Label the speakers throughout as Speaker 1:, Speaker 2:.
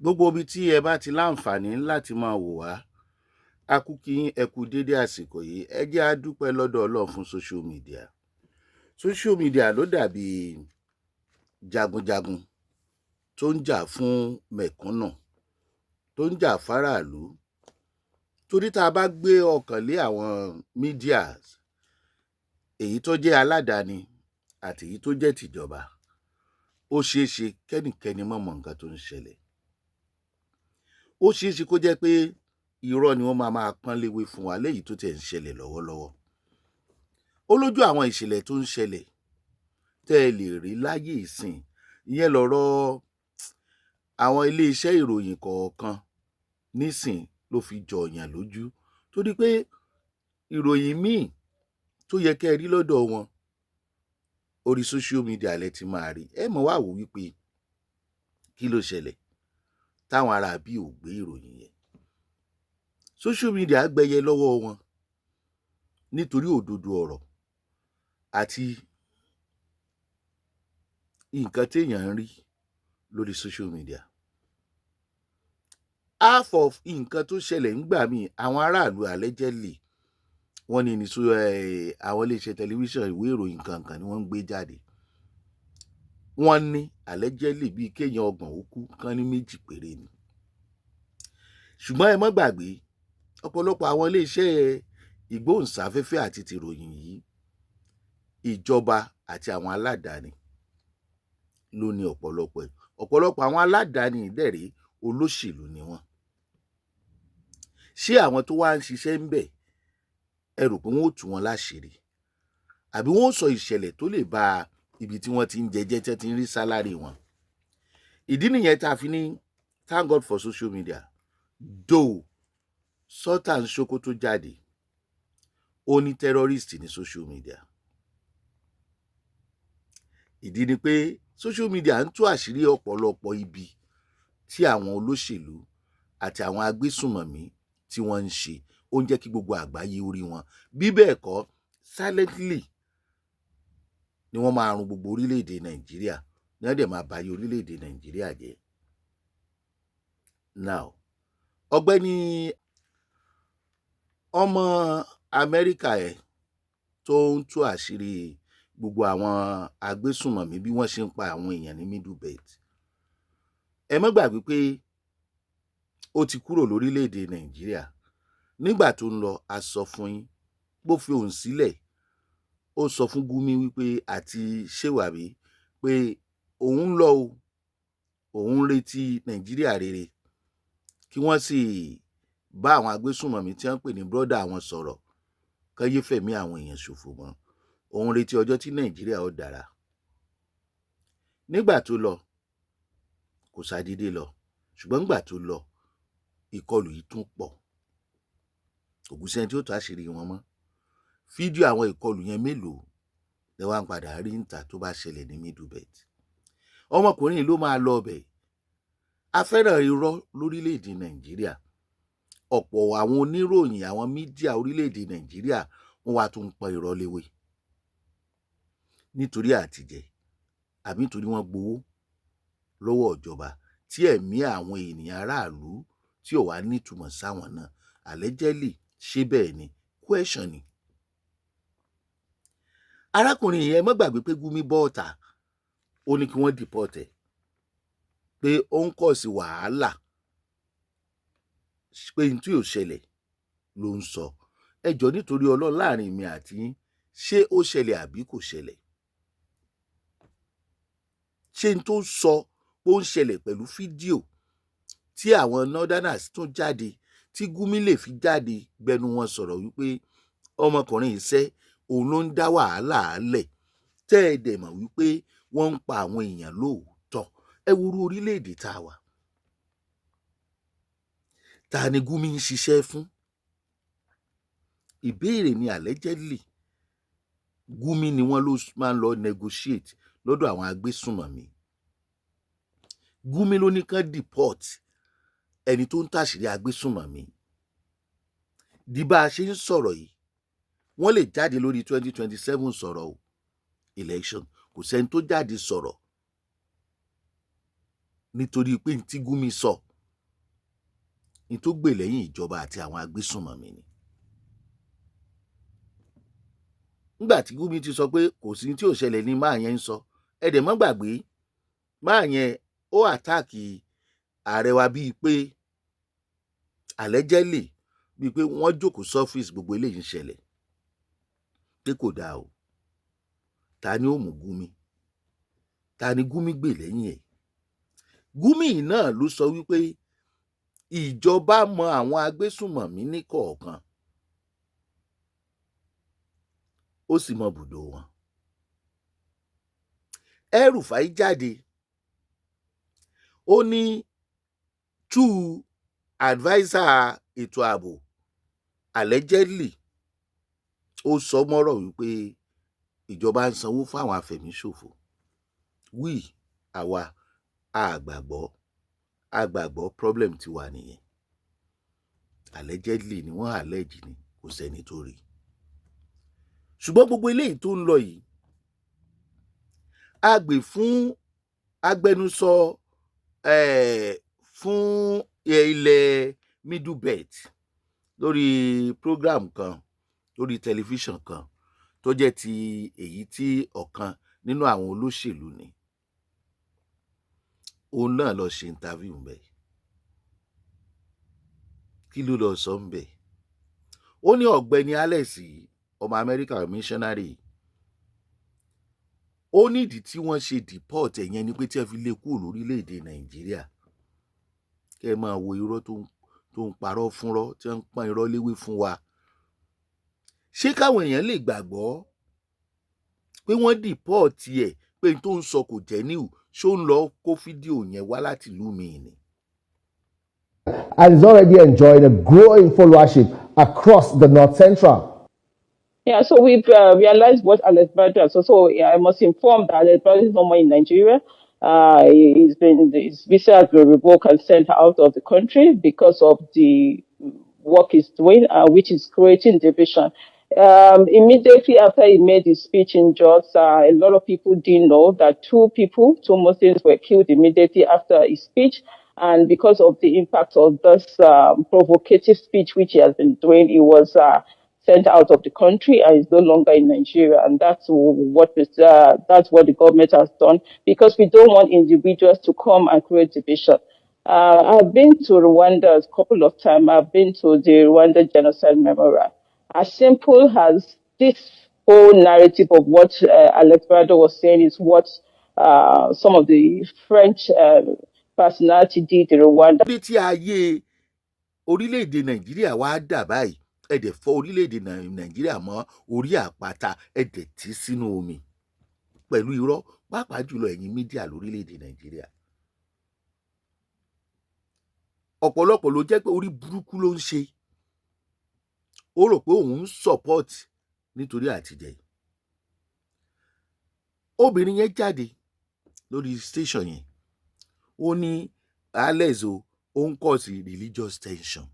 Speaker 1: Gbogbo ibi tí ẹ bá ti láǹfààní láti máa wò wá, a kú kí yín, ẹ kú dédé àsìkò yìí. Ẹ jẹ́ á dúpẹ́ lọ́dọ̀ Ọlọ́run fún social media. Social media ló dàbí jagunjagun tó ń jà fún mẹ̀kúnnù, tó ń jà fáráàlú. Torí tá a bá gbé ọkàn lé àwọn media, èyí tó jẹ́ aládàáni àti èyí tó jẹ́ tìjọba, ó ṣeé ṣe kẹ́nìkẹ́ni má mọ nǹkan tó ń ṣẹlẹ̀. Ó ṣeé ṣe kó jẹ́ pé irọ́ ni wọ́n máa pọ́n léwé fún wa léyìí tó tiẹ̀ ń ṣẹlẹ̀ lọ́wọ́lọ́wọ́. Ó lójú àwọn ìṣẹ̀lẹ̀ tó ń ṣẹlẹ̀ tẹ́ ẹ lè rí láyé ìsìn. Ìyẹn lọ̀rọ̀ àwọn iléeṣẹ́ ìròyìn kọ̀ọ̀kan nísìn ló fi jọ̀ọ̀yàn lójú. Torí pé ìròyìn míì tó yẹ kẹ́ ẹ rí lọ́dọ̀ wọn, orí social media lẹ ti máa rí. Ẹ mọ̀ wá wò wípé kí ló ṣẹlẹ̀ táwọn ará bí ò gbé ìròyìn yẹn. Social media gbẹyẹ lọ́wọ́ wọn nítorí òdodo ọ̀rọ̀ àti nǹkan téèyàn ń rí lórí social media. Half of nǹkan tó ṣẹlẹ̀ ńgbà míì àwọn aráàlú allegedly wọ́n ní àwọn iléeṣẹ́ tẹlifíṣàn, ìwé ìròyìn kankan ni wọ́n ń gbé jáde. Wọ́n ní allegedly bíi kéèyàn 30 ó kú, kán ní 2 péré ni. Ṣùgbọ́n ẹ má gbàgbé, ọ̀pọ̀lọpọ̀ àwọn iléeṣẹ́ ìgbóhùnsáfẹ́fẹ́ àti tìròyìn yìí, ìjọba àti àwọn aládàáni ló ní ọ̀pọ̀lọpọ̀ ẹ̀. Ọ̀pọ̀lọpọ̀ àwọn aládàáni dẹ̀ rèé, olóṣèlú ni wọ́n. Ṣé àwọn tó wá ń ṣiṣẹ́ ńbẹ̀, ẹ rò pé wọ́n ó tú wọn láṣìírí? Àbí wọ́n ó sọ ìṣẹ̀lẹ̀ tó lè ba ibi tí wọ́n ti ń jẹjẹ́, tí wọ́n ti ń rí sálárì wọn? Ìdí nìyẹn tá a fi ní thank God for social media. Though Sultan Sokoto jáde, ó ní terrorist ní social media. Ìdí ni pé social media ń tú àṣírí ọ̀pọ̀lọpọ̀ ibi tí àwọn olóṣèlú àti àwọn agbésùnmọ̀mí tí wọ́n ń ṣe. Ó ń jẹ́ kí gbogbo àgbáyé orí wọn. Bí bẹ́ẹ̀ kọ́, silently ni wọ́n máa run gbogbo orílẹ̀-èdè Nàìjíríà, ní wọ́n dẹ̀ máa bayé orílẹ̀-èdè Nàìjíríà jẹ́. Now, ọ̀gbẹ́ni ọmọ Amẹ́ríkà tó ń tú àṣírí gbogbo àwọn agbésùnmọ̀mí bí wọ́n ṣe ń pa àwọn èèyàn ní Middle Belt. Ẹ má gbàgbé pé ó ti kúrò lórílẹ̀-èdè Nàìjíríà. Nígbà tó ń lọ, a sọ fún yín, bó fi òun sílẹ̀, ó sọ fún Gumi wípé àti Ṣèwàrí pé òun lọ o, òun retí Nàìjíríà rere, kí wọ́n sì bá àwọn agbésùnmọ̀mí tí wọ́n ń pè ní brọ́dà àwọn sọ̀rọ̀, kán yé fẹ̀mí àwọn èèyàn ṣòfò mọ́. Òun retí ọjọ́ tí Nàìjíríà ó dára. Nígbà tó lọ, kò ṣàdédé lọ, ṣùgbọ́n nígbà tó lọ, ìkọlù yìí tún pọ̀. Kò sẹ́ni tí ó tú àṣírí wọn mọ́. Fídíò àwọn ìkọlù yẹn mélòó lẹ wá ń padà rí níta tó bá ṣẹlẹ̀ ní Middle Belt? Ọmọkùnrin yìí ló máa lọ ọbẹ̀. A fẹ́ràn irọ́ lórílẹ̀-èdè Nàìjíríà. Ọ̀pọ̀ àwọn oníròyìn, àwọn mídíà orílẹ̀-èdè Nàìjíríà, wọ́n wá tún ń pọ́n irọ́ léwé nítorí àtijẹ àbí nítorí wọ́n gbowó lọ́wọ́ ìjọba tí ẹ̀mí àwọn ènìyàn aráàlú tí ò wá nítumọ̀ sáwọn náà. Allegedly, ṣé bẹ́ẹ̀ ni? Question ni. Arákùnrin yẹn, má gbàgbé pé Gumi bọ́ọ̀tà, ó ní kí wọ́n deport ẹ̀, pé ó ń kọ̀ sí wàhálà, pé n tí ò ṣẹlẹ̀ ló ń sọ. Ẹ jọ̀ọ́ nítorí Ọlọ́run, láàrin mi àti yín, ṣé ó ṣẹlẹ̀ àbí kò ṣẹlẹ̀? Ṣé n tó sọ pé ó ń ṣẹlẹ̀ pẹ̀lú fídíò tí àwọn northerners tún jáde, tí Gumi lè fi jáde gbẹnu wọn sọ̀rọ̀ wípé ọmọkùnrin iṣẹ́ òun ló ń dá wàhálà álẹ̀, tẹ́ ẹ dẹ̀ mọ̀ wípé wọ́n ń pa àwọn èèyàn lóòótọ́? Ẹ worú orílẹ̀-èdè tá a wà. Ta ni Gumi ń ṣiṣẹ́ fún? Ìbéèrè ni. Allegedly, Gumi ni wọ́n ló máa ń lọ negotiate lọ́dọ̀ àwọn agbésùnmọ̀mí. Gumi ló ní kán deport ẹni tó ń tàṣírí agbésùnmọ̀mí. Di bá a ṣe ń sọ̀rọ̀ yìí, wọ́n lè jáde lórí 2027 sọ̀rọ̀ o, election, kò sẹ́ni tó jáde sọ̀rọ̀ nítorí pé tí Gumi sọ ní tó gbè lẹ́yìn ìjọba àti àwọn agbésùnmọ̀mí ni. nígbà tí Gumi ti sọ pé kò sí tí ò ṣẹlẹ̀ ní máa yẹn ń sọ, ẹ dẹ̀ mọ́ gbàgbé máa yẹn ó àtáàkì ààrẹ wa bíi pé allegedly bíi pé wọ́n jókòó sọ́fíìsì gbogbo eléyìí ń ṣẹlẹ̀ pé kò dáa o. Ta ni ó mú Gumi? Ta ni Gumi gbè lẹ́yìn ẹ̀? Gumi náà ló sọ wípé ìjọba mọ àwọn agbésùnmọ̀mí ní kọ̀ọ̀kan, ó sì mọ bùdó wọn. El-Rufai jáde ó ní true adviser ètò ààbò allegedly ó sọ mọ́rọ̀ wípé ìjọba ń sanwó fún àwọn afẹ̀míṣòfò. àwa àgbàgbọ́ problem ti wà nìyẹn. Allegedly ni wọ́n allege ni, kò sẹ́ni tó rí. ṣùgbọ́n gbogbo eléyìí tó ń lọ yìí a gbè fún agbẹnusọ fún ilẹ̀ Middle Belt lórí program kan lórí tẹlifíṣàn kan tó jẹ́ ti èyí tí ọ̀kan nínú àwọn olóṣèlú ni. òun náà lọ ṣe interview ńbẹ̀. kí ló lọ sọ ńbẹ̀? ó ní ọ̀gbẹ́ni Alex ọmọ Amẹ́ríkà missionary, ó nídìí tí wọ́n ṣe deport ẹ̀yẹn ni pé tí ẹ fi lé kúrò lórílẹ̀‐èdè Nàìjíríà. kẹ́ ẹ máa wo irọ́ tó ń parọ́ fúnrọ́, tí wọ́n ń pọ́n irọ́ léwé fún wa. ṣé káwọn èèyàn lè gbàgbọ́ pé wọ́n deport ẹ̀ pé n tó ń sọ kò jẹ́ níhù, ṣó ń lọ kó fídíò yẹn wá láti ìlú mi ni?
Speaker 2: And is already enjoying a growing followership across the North Central.
Speaker 3: Yeah, so we've realized what Alex Badu has. So I must inform that Alex Badu is no more in Nigeria. His visa has been revoked and sent out of the country because of the work he's doing, which is creating division. Immediately after he made his speech in Jos, a lot of people didn't know that two Muslims were killed immediately after his speech. And because of the impact of this provocative speech which he has been doing, he was sent out of the country and is no longer in Nigeria. And that's what the government has done, because we don't want individuals to come and create division. I've been to Rwanda a couple of times. I've been to the Rwanda Genocide Memorial. As simple as this whole narrative of what Alex Badu was saying is what some of the French personality did in Rwanda.
Speaker 1: bí tí ayé orílẹ̀-èdè Nàìjíríà wá dà báyìí, ẹ̀dẹ̀ fọ́ orílẹ̀-èdè Nàìjíríà mọ́ orí àpáta, ẹ̀dẹ̀ tí sínú omi pẹ̀lú irọ́, pàápàá jùlọ ẹ̀yin mídíà lórílẹ̀-èdè Nàìjíríà. ọ̀pọ̀lọpọ̀ ló jẹ́ pé orí burúkú ló ń ṣe, ó rò pé òun ń support nítorí àtijẹ́. obìnrin yẹn jáde lórí station yẹn, ó ní Alex ó ń kọ̀ sí religious tension,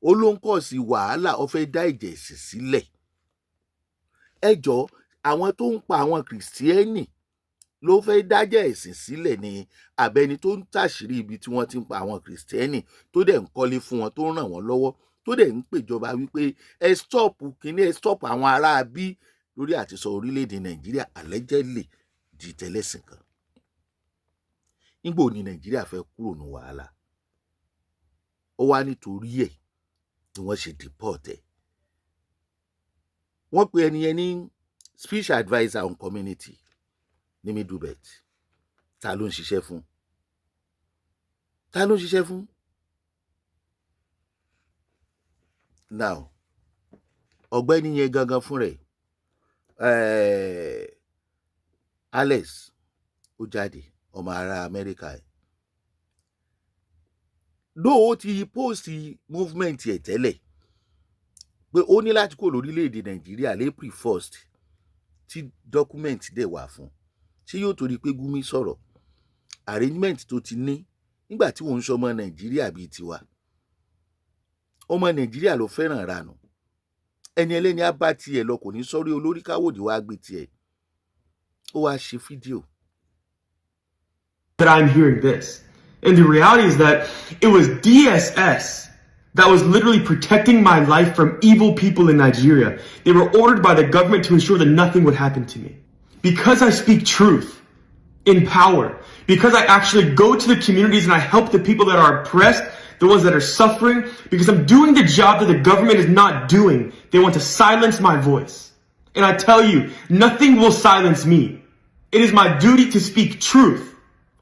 Speaker 1: ó ló ń kọ̀ sí wàhálà, ó fẹ́ dá ìjẹ̀sìn sílẹ̀. ẹ jọ̀ọ́, àwọn tó ń pa àwọn kìrìsìtẹ́nì ló fẹ́ dájẹ́ ẹ̀sìn sílẹ̀ ni àbẹ́ni tó ń tàṣírí ibi tí wọ́n ti ń pa àwọn kìrìsìtẹ́nì, tó dẹ̀ ń kọ́lé fún wọn, tó ń ràn wọ́n lọ́wọ́, tó dẹ̀ ń pèjọba wípé ẹ stop kíní, ẹ stop àwọn ará bí lórí àti sọ orílẹ̀-èdè Nàìjíríà allegedly di tẹlẹ́sìn kan. nígbò ní Nàìjíríà fẹ́ kúrò ní wàhálà, ó wá nítorí ẹ̀ ni wọ́n ṣe deport ẹ̀. wọ́n pe ẹni yẹn ní speech adviser on community ní Middle Belt. ta ló ń ṣiṣẹ́ fún? ta ló ń ṣiṣẹ́ fún? now ọ̀gbẹ́ni yẹn gangan fún rẹ̀, Alex ó jáde, ọmọ ará Amẹ́ríkà ẹ̀, lóò ti post movement ẹ̀ tẹ́lẹ̀ pé ó ní láti kó lórílẹ̀-èdè Nàìjíríà l'April 1st tí document dẹ̀ wà fún. ṣé yóò torí pé Gumi sọ̀rọ̀ arrangement tó ti ní nígbà tí wọ́n ń sọmọ Nàìjíríà bíi tiwa? ọmọ Nàìjíríà ló fẹ́ràn ranù, ẹni ẹlẹ́ni á bá tiẹ̀ lọ, kò ní sọ́rí olórí káwòdì wá gbé tiẹ̀. ó wá ṣe fídíò.
Speaker 4: That I'm hearing this. And the reality is that it was DSS that was literally protecting my life from evil people in Nigeria. They were ordered by the government to ensure that nothing would happen to me. Because I speak truth in power, because I actually go to the communities and I help the people that are oppressed, the ones that are suffering, because I'm doing the job that the government is not doing. They want to silence my voice. And I tell you, nothing will silence me. It is my duty to speak truth.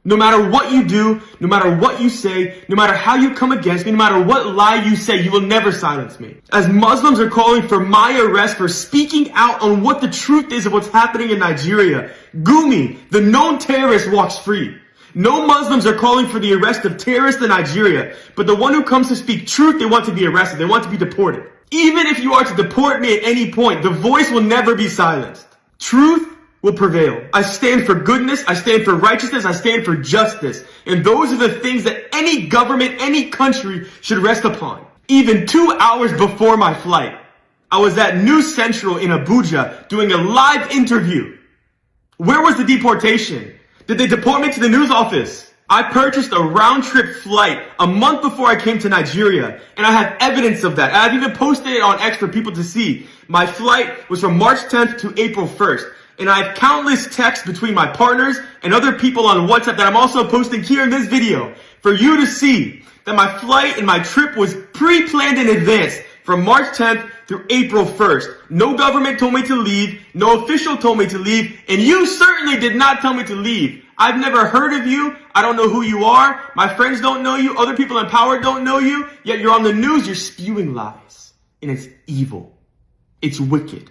Speaker 4: No matter what you do, no matter what you say, no matter how you come against me, no matter what lie you say, you will never silence me. As Muslims are calling for my arrest for speaking out on what the truth is of what's happening in Nigeria, Gumi, the known terrorist, walks free. No Muslims are calling for the arrest of terrorists in Nigeria, but the one who comes to speak truth, they want to be arrested, they want to be deported. Even if you are to deport me at any point, the voice will never be silenced. Truth will prevail. I stand for goodness, I stand for righteousness, I stand for justice. And those are the things that any government, any country should rest upon. Even 2 hours before my flight, I was at News Central in Abuja doing a live interview. Where was the deportation? Did they deport me to the news office? I purchased a round-trip flight a month before I came to Nigeria, and I have evidence of that. I've even posted it on X for people to see. My flight was from March 10th to April 1st. And I have countless texts between my partners and other people on WhatsApp that I'm also posting here in this video for you to see that my flight and my trip was pre-planned in advance from March 10th through April 1st. No government told me to leave. No official told me to leave. And you certainly did not tell me to leave. I've never heard of you. I don't know who you are. My friends don't know you. Other people in power don't know you. Yet you're on the news. You're spewing lies. And it's evil. It's wicked.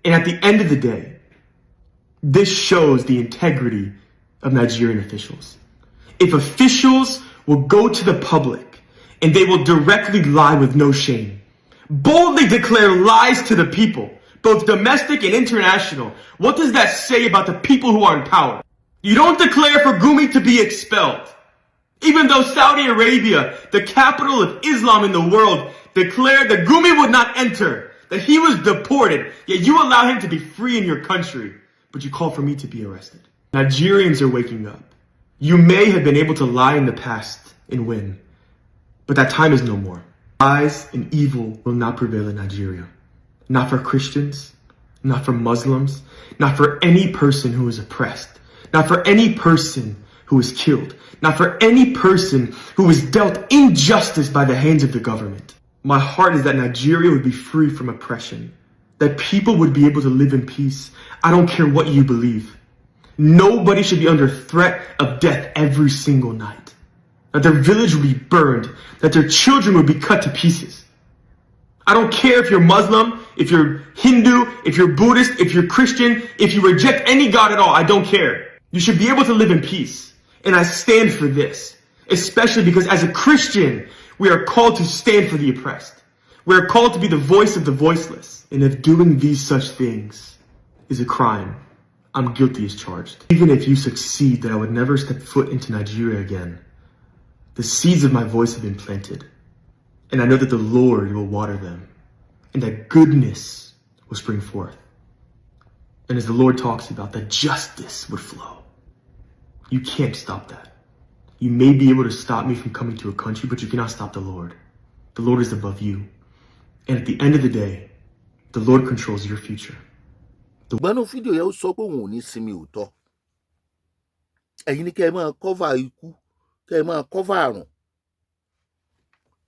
Speaker 4: And at the end of the day, this shows the integrity of Nigerian officials. If officials will go to the public and they will directly lie with no shame, boldly declare lies to the people, both domestic and international, what does that say about the people who are in power? You don't declare for Gumi to be expelled. Even though Saudi Arabia, the capital of Islam in the world, declared that Gumi would not enter, that he was deported, yet you allow him to be free in your country. But you call for me to be arrested. Nigerians are waking up. You may have been able to lie in the past and win, but that time is no more. Lies and evil will not prevail in Nigeria. Not for Christians, not for Muslims, not for any person who is oppressed, not for any person who is killed, not for any person who is dealt injustice by the hands of the government. My heart is that Nigeria would be free from oppression, that people would be able to live in peace. I don't care what you believe. Nobody should be under threat of death every single night. That their village would be burned, that their children would be cut to pieces. I don't care if you're Muslim, if you're Hindu, if you're Buddhist, if you're Christian, if you reject any God at all, I don't care. You should be able to live in peace. And I stand for this, especially because as a Christian, we are called to stand for the oppressed. We are called to be the voice of the voiceless. And if doing these such things is a crime, I'm guilty as charged. Even if you succeed that I would never step foot into Nigeria again, the seeds of my voice have been planted. And I know that the Lord will water them. And that goodness will spring forth. And as the Lord talks about, that justice would flow. You can't stop that. You may be able to stop me from coming to a country, but you cannot stop the Lord. The Lord is above you. And at the end of the day, the Lord controls your future.
Speaker 1: Gbanu fídíò yẹn ó sọ pé òun ò ní sinmi òótọ́. Ẹ̀yin ni kẹ́ ẹ máa cover ikú, kẹ́ ẹ máa cover àrùn.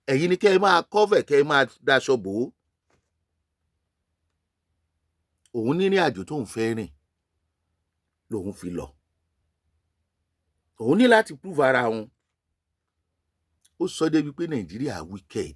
Speaker 1: Ẹ̀yin ni kẹ́ ẹ máa cover, kẹ́ ẹ máa daṣọ bò ó. Òun ní àjò tóun fẹ́ rìn lòun fi lọ. Òun ní láti prove ara òun. Ó sọ débi pé Nàìjíríà wicked.